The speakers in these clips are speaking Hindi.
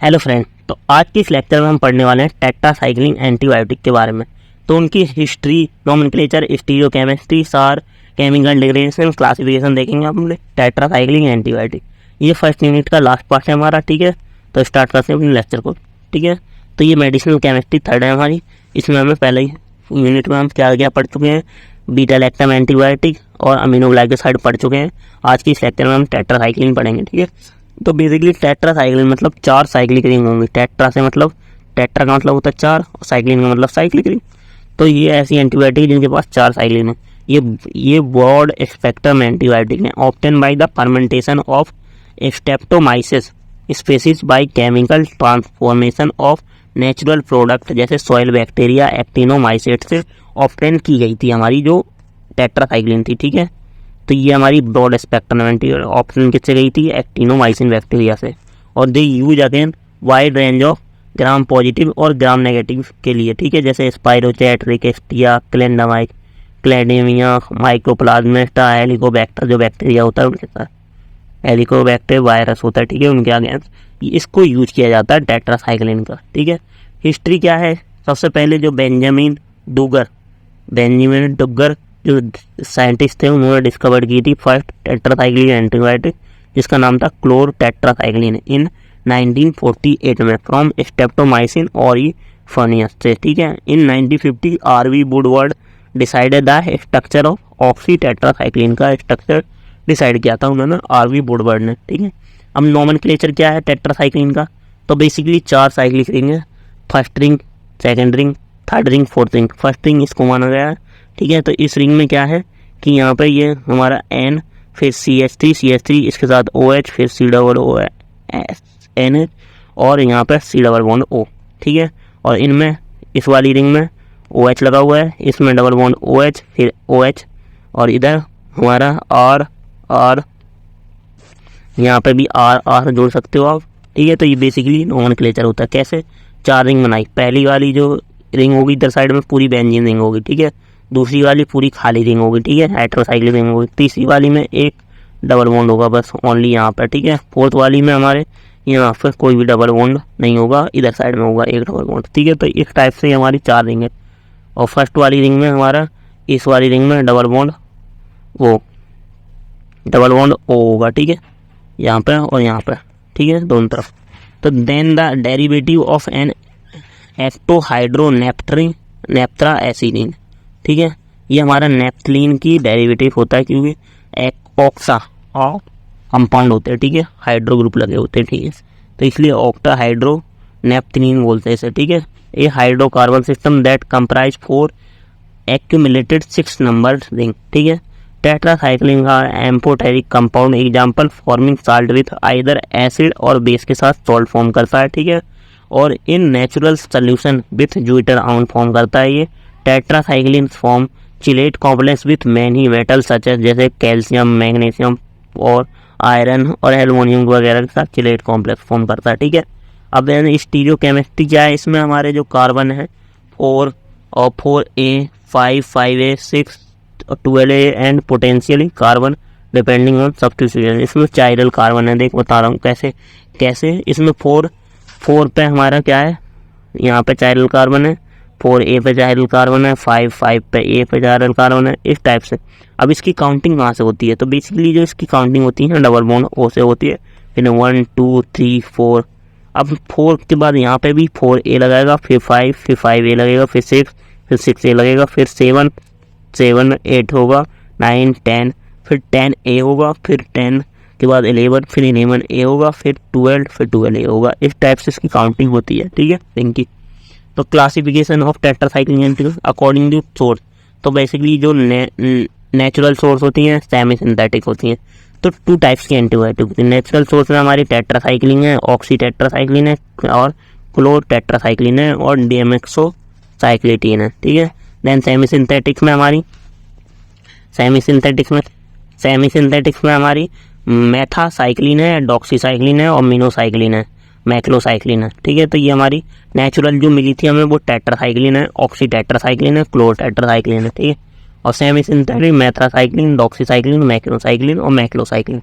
Hello friend. तो आज के इस लेक्चर में हम पढ़ने वाले हैं टेट्रासाइक्लिन एंटीबायोटिक के बारे में। तो उनकी हिस्ट्री, नोमेनक्लेचर, स्टीरियोकेमिस्ट्री, सार, केमिकल डिग्रेडेशन, क्लासिफिकेशन देखेंगे हम लोग टेट्रासाइक्लिन एंटीबायोटिक। ये फर्स्ट यूनिट का लास्ट पार्ट है हमारा, ठीक है। तो स्टार्ट करते हैं अपने लेक्चर को, ठीक है। तो ये मेडिसिनल केमिस्ट्री थर्ड है हमारी। इसमें हमें पहले ही यूनिट में हम क्या क्या पढ़ चुके हैं, बीटा लैक्टम एंटीबायोटिक और अमीनोग्लाइकोसाइड पढ़ चुके हैं। आज की इस लेक्चर में हम टेट्रासाइक्लिन पढ़ेंगे, ठीक है। तो बेसिकली टेट्रासाइक्लिन मतलब 4 साइक्लिक रिंग होंगी। टेट्रा से मतलब, टेट्रा का मतलब होता है 4 और साइक्लिन का मतलब साइक्लिक रिंग। तो ये ऐसी एंटीबायोटिक जिनके पास 4 साइक्लिन है। ये ब्रॉड स्पेक्ट्रम एंटीबायोटिक है, obtain by the fermentation of Streptomyces species by chemical transformation of natural product जैसे सॉइल बैक्टीरिया एक्टिनोमाइसेट से ऑब्टेन की गई थी हमारी जो टेट्रासाइक्लिन थी, ठीक है। तो ये हमारी ब्रॉड स्पेक्ट्रम ऑप्शन किससे गई थी, एक्टिनोमाइसिन बैक्टीरिया से। और they use again wide range of gram positive और ग्राम नेगेटिव के लिए, ठीक है, जैसे स्पाइरोचैट, रिकेस्टिया, क्लैंडेमिया, माइक्रोप्लाज्मेटा, हेलिकोबैक्टर जो बैक्टीरिया होता है उनके साथ, हेलिकोबैक्टर वायरस होता है, ठीक है, उनके अगेंस्ट इसको यूज किया जाता है टेट्रासाइक्लिन का, ठीक है। हिस्ट्री क्या है, सबसे पहले जो बेंजामिन डुगर जो साइंटिस्ट थे उन्होंने डिस्कवर की थी फर्स्ट टेट्रासाइक्लिन एंटीबायोटिक, जिसका नाम था क्लोर टेट्रासाइक्लिन इन 1948 में फ्रॉम स्ट्रेप्टोमाइसिन ऑरिफोनियस से, ठीक है। In 1950 R V Woodward decided the structure of oxytetracycline का स्ट्रक्चर डिसाइड किया था उन्होंने, आरवी वुडवर्ड ने, ठीक है। अब नोमेनक्लेचर क्या है टेट्रासाइक्लिन का, तो बेसिकली 4 साइक्लिक रिंग है, first ring, second ring, third ring, fourth ring. First ring इसको माना गया है, ठीक है। तो इस रिंग में क्या है कि यहाँ पे ये हमारा N, फिर CH3 इसके साथ OH, फिर COONH और यहाँ पे C+O, ठीक है। और इनमें इस वाली रिंग में OH लगा हुआ है, इसमें डबल बॉन्ड OH, फिर OH और इधर हमारा R यहाँ पे भी R जोड़ सकते हो आप, ठीक है। तो ये बेसिकली नोमेनक्लेचर होता है। कैसे 4 रिंग बनाई, पहली वाली जो रिंग होगी इधर साइड में पूरी बेंजीन रिंग होगी, ठीक है। दूसरी वाली पूरी खाली रिंग होगी, ठीक है, हेटेरोसाइक्लिक रिंग होगी। तीसरी वाली में एक डबल बॉन्ड होगा बस ओनली यहाँ पर, ठीक है। फोर्थ वाली में हमारे यहाँ पर कोई भी डबल बॉन्ड नहीं होगा, इधर साइड में होगा एक डबल बॉन्ड, ठीक है। तो इस टाइप से हमारी 4 रिंग है। और फर्स्ट वाली रिंग में हमारा, इस वाली रिंग में डबल बॉन्ड O होगा, ठीक है, यहाँ पर और यहाँ पर, ठीक है, दोनों तरफ। तो then the derivative of an octahydronaphthacene, ठीक है, ये हमारा नेप्थलीन की डेरिवेटिव होता है क्योंकि ऑक्सा और कंपाउंड होते हैं, ठीक है, हाइड्रो ग्रुप लगे होते हैं, ठीक है। तो इसलिए ऑक्टा हाइड्रो नेप्थलीन बोलते हैं इसे, ठीक है। ये hydrocarbon system that comprise 4 accumulated 6 number ring, ठीक है। टेट्रासाइक्लिन का amphoteric compound example forming salt with either acid और बेस के साथ सॉल्ट फॉर्म करता है, ठीक है। और in natural solution with zwitterion form करता है। ये tetracycline form chelate complex with many metal such as जैसे कैल्शियम, मैग्नीशियम और आयरन और एल्युमिनियम वगैरह के साथ चिलेट कॉम्प्लेक्स फॉर्म करता है, ठीक है। अब स्टीरियोकेमिस्ट्री क्या है, इसमें हमारे जो कार्बन है 4 और 4A, 5A, 6, 12A and potentially carbon depending on substitution. इसमें चाइरल कार्बन है, देख बता रहा हूँ कैसे। इसमें 4 पे हमारा क्या है, यहाँ पे चाइरल कार्बन है, 4A पे चाइरल कार्बन है, 5 पे A पे चाइरल कार्बन है, इस टाइप से। अब इसकी काउंटिंग कहाँ से होती है, तो बेसिकली जो इसकी काउंटिंग होती है डबल बॉन्ड O से होती है, फिर 1 2 3 4। अब 4 के बाद यहाँ पे भी 4A लगाएगा, फिर 5, फिर 5A लगेगा, फिर 6, फिर 6A लगेगा, फिर 7 8 होगा, 9 10, फिर 10A होगा, फिर 10 के बाद 11, फिर 11A होगा, फिर 12, फिर 12A होगा। इस टाइप से इसकी काउंटिंग होती है, ठीक है, रिंग की। तो classification of tetracycline antibiotic according to source, तो बेसिकली जो नेचुरल सोर्स होती हैं, सेमी सिंथेटिक होती हैं। तो 2 टाइप्स की एंटीबायोटिक होती है। नेचुरल सोर्स में हमारी टेट्रासाइक्लिन है, ऑक्सी टेट्रासाइक्लिन है और क्लोर टेट्रासाइक्लिन है और डीएमएक्सोसाइक्लिटीन है, ठीक है। देन सेमी सिंथेटिक्स में हमारी मेथासाइक्लिन है, डॉक्सीसाइक्लिन है और मिनोसाइक्लिन है, मैक्लोसाइक्लिन है, ठीक है। तो ये हमारी नेचुरल जो मिली थी हमें वो टेट्रासाइक्लिन है, ऑक्सी टेट्रासाइक्लिन है, क्लोर टेट्रासाइक्लिन है, ठीक है। और semi synthetic methacycline, doxycycline, meclocycline और मैक्लोसाइक्लिन।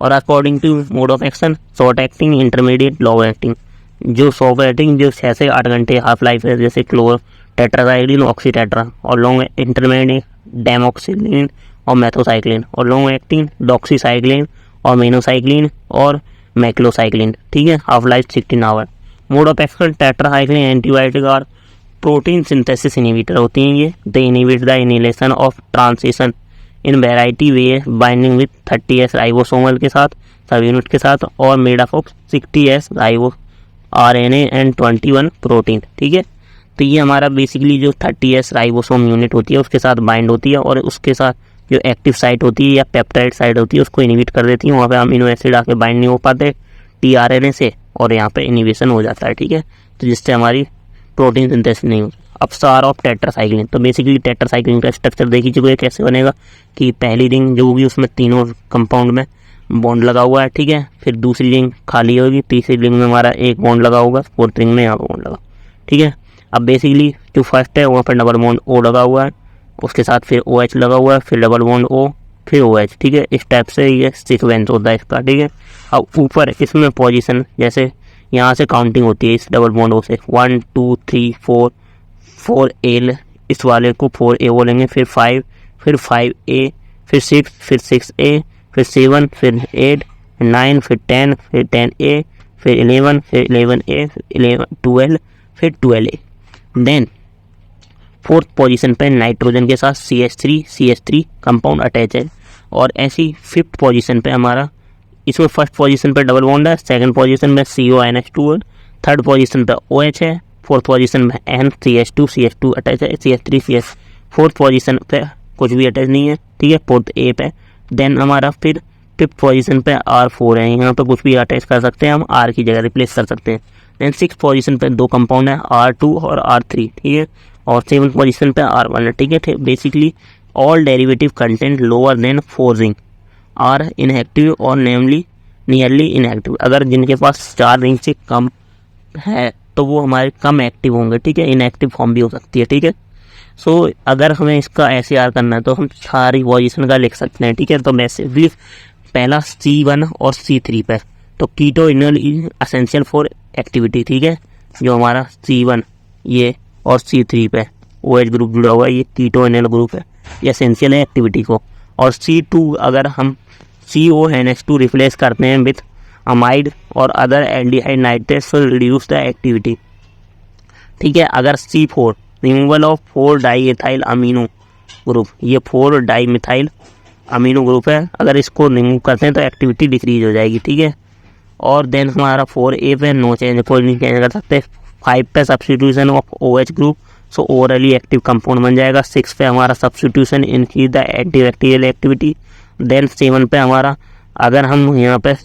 और according to mode of action, short acting, intermediate, long acting. जो सॉफ्ट रेटिंग जो 6 से 8 घंटे हाफ लाइफ है, जैसे क्लोर टेट्रासाइक्लिन, ऑक्सीटेट्रा, और लॉन्ग इंटरमीडिएट डेमोक्सिलिन और मेथोसाइक्लिन, और लॉन्ग एक्टिंग डॉक्सीसाइक्लिन और मेनोसाइक्लिन और मैक्लोसाइक्लिन, ठीक है, half life 16 hour. Mode of action tetracycline antibiotic और प्रोटीन सिंथेसिस इनिबिटर होती हैं ये। They inhibit the initiation of translation in variety way, binding with 30S ribosomal के साथ, सब यूनिट के साथ, और made up of 60S ribo RNA and 21 protein, ठीक है। तो ये हमारा बेसिकली जो 30S राइबोसोम यूनिट होती है उसके साथ बाइंड होती है, और उसके साथ जो एक्टिव साइट होती है या पेप्टाइड साइट होती है उसको इनिबिट कर देती है। वहाँ पे अमीनो एसिड आके बाइंड नहीं हो पाते tRNA से, और यहाँ पे इनिबिशन हो जाता है, ठीक है, तो जिससे हमारी प्रोटीन सिंथेसिस नहीं होती। अब स्टार ऑफ टेट्रासाइक्लिन, तो बेसिकली टेट्रासाइक्लिन का स्ट्रक्चर देख ही चुके कैसे बनेगा कि पहली रिंग जो होगी उसमें तीनों कंपाउंड में बॉन्ड लगा हुआ है, ठीक है, फिर दूसरी रिंग खाली होगी, तीसरी रिंग में हमारा एक बॉन्ड लगा होगा, फोर्थ रिंग में यहाँ पर बॉन्ड लगा, ठीक है। अब बेसिकली जो फर्स्ट है वहाँ पर डबल बॉन्ड O लगा हुआ है, उसके साथ फिर OH लगा हुआ है, फिर डबल बॉन्ड O, फिर OH, ठीक है। इस टाइप से ये सीक्वेंस होता है इसका, ठीक है। अब ऊपर इसमें पोजीशन जैसे यहाँ से काउंटिंग होती है इस डबल बॉन्ड O से 1 2 3 4 4A, इस वाले को 4A बोलेंगे, फिर 5, फिर 5A, फिर 6, फिर 6A, फिर 7, फिर 8, 9, फिर 10, फिर 10A, फिर 11, फिर 11A, फिर 11, 12, फिर 12A। देन फोर्थ पोजीशन पे नाइट्रोजन के साथ CH3 कंपाउंड अटैच है, और ऐसी फिफ्थ पोजीशन पे हमारा, इसमें फर्स्ट पोजीशन पे डबल बॉन्ड है, सेकंड पोजीशन में CONH2 है, थर्ड पोजीशन पे OH है, फोर्थ पोजीशन में CH2 अटैच है, CH3 फोर्थ पोजीशन पे कुछ भी अटैच नहीं है, ठीक है, फोर्थ A पे। देन हमारा फिर फिफ्थ पोजीशन पे R4 है, यहाँ पे कुछ भी अटैच कर सकते हैं हम, R की जगह रिप्लेस कर सकते हैं। देन सिक्स पोजीशन पे दो कंपाउंड है, R2 और R3, ठीक है, और सेवन्थ पोजीशन पे R1 है, ठीक है। Basically all derivative content lower than 4 ring are inactive और नेमली नियरली इनएक्टिव। अगर जिनके पास 4 रिंग से कम है तो वो हमारे कम एक्टिव होंगे, ठीक है, इनएक्टिव फॉर्म भी हो सकती है, ठीक है। सो अगर हमें इसका SAR करना है तो हम सारी पोजीशन का लिख सकते हैं, ठीक है। तो बेसिकली पहला C1 और C3 पे, तो कीटो इनल इज असेंशियल फॉर एक्टिविटी, ठीक है, जो हमारा C1 ये और C3 पे OH ग्रुप जुड़ा हुआ है, ये कीटो इनल ग्रुप है, ये असेंशियल है एक्टिविटी को। और C2 अगर हम CONH2 रिप्लेस करते हैं विथ अमाइड और other aldehyde nitrates to reduce the activity, ठीक है। अगर C4 removal of 4 diethyl amino group, ये 4 डाईमिथाइल अमीनो ग्रुप है, अगर इसको रिमूव करते हैं तो एक्टिविटी डिक्रीज हो जाएगी, ठीक है। और देन हमारा 4A पे नो चेंज, कोई नहीं चेंज कर सकते। 5 पे substitution of OH group, so orally active compound बन जाएगा। 6 पे हमारा substitution increase the antibacterial activity. Then 7 पे हमारा, अगर हम यहाँ पे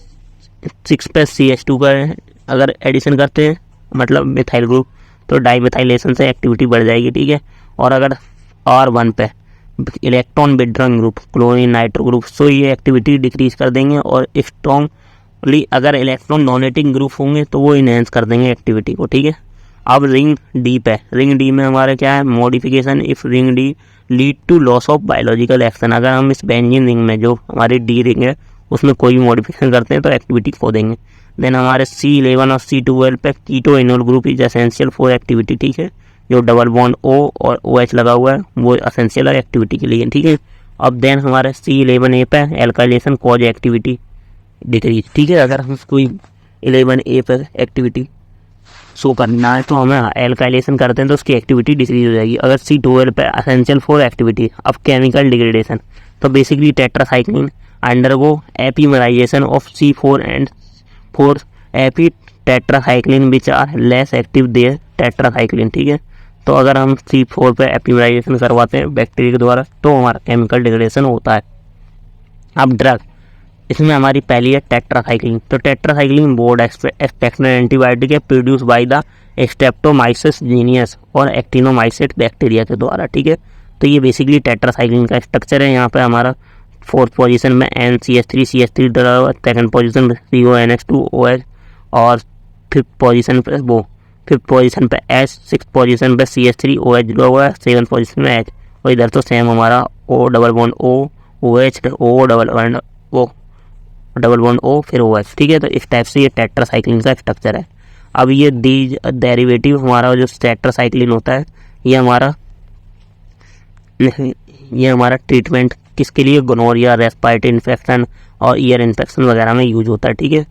6 पे CH2 का अगर एडिशन करते हैं मतलब मिथाइल ग्रुप, तो डाईमिथाइलेशन से एक्टिविटी बढ़ जाएगी, ठीक है। और अगर R1 पे electron withdrawing group chlorine nitro group, so ये एक्टिविटी डिक्रीज कर देंगे। और स्ट्रॉन्गली अगर इलेक्ट्रॉन डोनेटिंग ग्रुप होंगे तो वो इनहेंस कर देंगे एक्टिविटी को, ठीक है। अब रिंग D पे, रिंग D में हमारे क्या है, modification if ring D lead to loss of biological action. अगर हम इस बेंजीन रिंग में जो हमारी D रिंग है उसमें कोई भी मॉडिफिकेशन करते हैं तो एक्टिविटी खो देंगे। देन हमारे C11 और C12 पे keto enol group is essential for activity, ठीक है, जो डबल बॉन्ड O और OH लगा हुआ है वो एसेंशियल है एक्टिविटी के लिए, ठीक है। अब देन हमारे C11A पे एल्काइलेशन कॉज एक्टिविटी डिक्रीज, ठीक है। अगर हम कोई 11A पर एक्टिविटी शो करना है तो हमें एल्काइलेशन करते हैं तो उसकी एक्टिविटी डिक्रीज हो जाएगी। अगर C12 पे एसेंशियल फॉर एक्टिविटी अब केमिकल डिग्रेडेशन, तो basically tetracycline undergo epimerization of C4 and 4 epi tetracycline which are less active their tetracycline, ठीक है। तो अगर हम C4 पे एपीमराइजेशन करवाते हैं बैक्टीरिया के द्वारा तो हमारा केमिकल डिग्रेडेशन होता है। अब ड्रग, इसमें हमारी पहली है टेट्रासाइक्लिन। तो टेट्रासाइक्लिन बोर्ड एक्सपेक्टेड एंटीबायोटिक है produce by the Streptomyces genius और एक्टिनोमाइसिस बैक्टीरिया के द्वारा, ठीक है। तो ये बेसिकली टेट्रासाइक्लिन का स्ट्रक्चर है। यहाँ पे हमारा फोर्थ पोजीशन में CH3 डला हुआ, सेकंड पोजीशन में CONH2 OH, और फिफ्थ पोजीशन पे H, सिक्स पोजीशन पे CH3 OH जुड़ा हुआ है, सेवन पोजीशन में H, और इधर तो सेम हमारा O double bond O OH O double bond O फिर OH, ठीक है। तो इस टाइप से ये टेट्रासाइक्लिन का स्ट्रक्चर है। अब ये दी डेरिवेटिव हमारा जो टेट्रासाइक्लिन होता है ये हमारा ट्रीटमेंट किसके लिए, गोनोरिया, रेस्पिरेटरी इन्फेक्शन और ईयर इन्फेक्शन वगैरह में यूज होता है, ठीक है।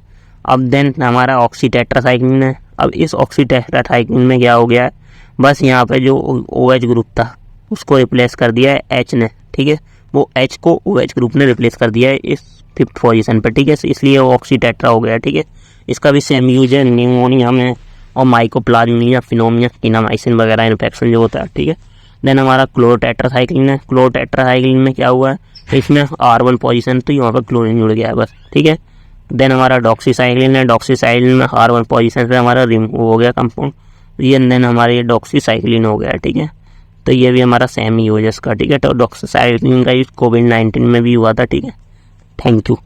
अब देन हमारा ऑक्सीटेट्रासाइक्लिन है। अब इस ऑक्सीटेट्रासाइक्लिन में क्या हो गया है, बस यहाँ पे जो OH ग्रुप था उसको रिप्लेस कर दिया है H ने, ठीक है। वो H को OH ग्रुप ने रिप्लेस कर दिया है इस 5th पोजीशन पर, ठीक है। इसलिए वो ऑक्सीटेट्रा हो गया, ठीक है। इसका भी सेम यूज है निमोनिया में और माइकोप्लाज्मिया, फिनोमिया, टिनामाइसिन वगैरह इन्फेक्शन जो होता है, ठीक है। देन हमारा क्लोरोटेट्रासाइक्लिन है। क्लोरोटेट्रासाइक्लिन में क्या हुआ है, इसमें R1 पोजीशन तो यहाँ पर क्लोरीन जुड़ गया है बस, ठीक है। देन हमारा डॉक्सीसाइक्लिन है। डॉक्सीसाइक्लिन में R1 पोजीशन से हमारा रिमूव हो गया कंपाउंड, ये देन हमारा ये डॉक्सीसाइक्लिन हो गया, ठीक है। तो ये भी हमारा सेम यूज है इसका, ठीक है। तो डॉक्सीसाइक्लिन का यूज कोविड-19 में भी हुआ था, ठीक है। Thank you.